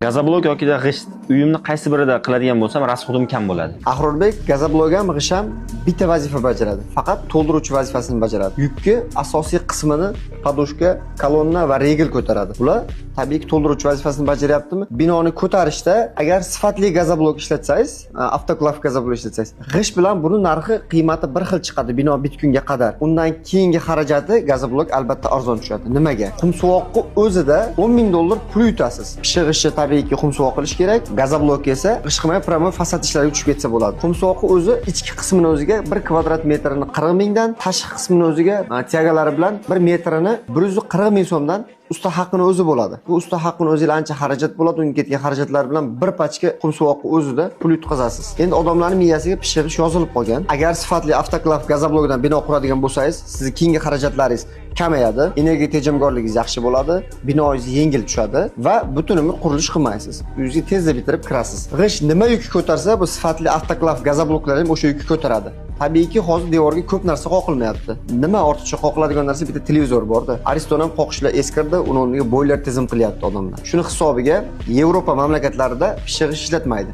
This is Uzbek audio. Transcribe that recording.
Gazoblok yoki g'isht uyimni qaysi birida qiladigan bo'lsam, rasxodim kam bo'ladi. Ahrorbek gazoblok ham g'isht ham bitta vazifa bajaradi. Faqat to'ldiruvchi vazifasini bajaradi. Yukni asosiy qismini podoshka, kolonna va regel ko'taradi. Ular tabiiyki to'ldiruvchi vazifasini bajaryaptimi? Binoni ko'tarishda agar sifatli gazoblok ishlatsangiz, avtoklav gazoblok ishlatsangiz, g'isht bilan buni narxi, qiymati bir xil chiqadi bino bitgunga qadar. Undan keyingi xarajati gazoblok albatta arzon tushadi. Nimaga? Qumsuvoqni o'zida $10,000 pul yutasiz. Pishig'ishi tabiiyki qumsuvoq qilish kerak. Gazoblok esa g'isht qilmay pramo fasad ishlariga tushib ketsa bo'ladi. Qumsuvoqni o'zi ichki qismini o'ziga 1 kvadrat metrini 40 mingdan, tashqi qismini o'ziga tiagalari bilan 1 metrini 140 ming so'mdan usta haqqini o'zi bo'ladi. Bu usta haqqini o'ziga ancha xarajat bo'ladi, unga ketgan xarajatlar bilan bir pachka qumsuvoqni o'zida pul yutqazasiz. Endi odamlarning miyasiga pishirish yozilib qolgan. Agar sifatli avtoklav gazoblokdan bino quradigan bo'lsangiz, sizning keyingi xarajatlaringiz kamayadi, energiya tejamkorligingiz yaxshi bo'ladi, binoingiz yengil tushadi va butun umr qurilish qilmaysiz. Uyingizga tezda bitirib kirasiz. G'isht nima yukni ko'tarsa, bu sifatli avtoklav gazobloklar ham o'sha yukni ko'taradi. Tabiiyki hozir devorga ko'p narsa qoqilmayapti. Nima ortiqcha qoqiladigan narsa bitta televizor bor-da. Ariston ham qoqishlar eskirdi, uni o'rniga boyler tizim qilyapti odamlar. Shuni hisobiga Yevropa mamlakatlarida pishig'ish ishlatmaydi.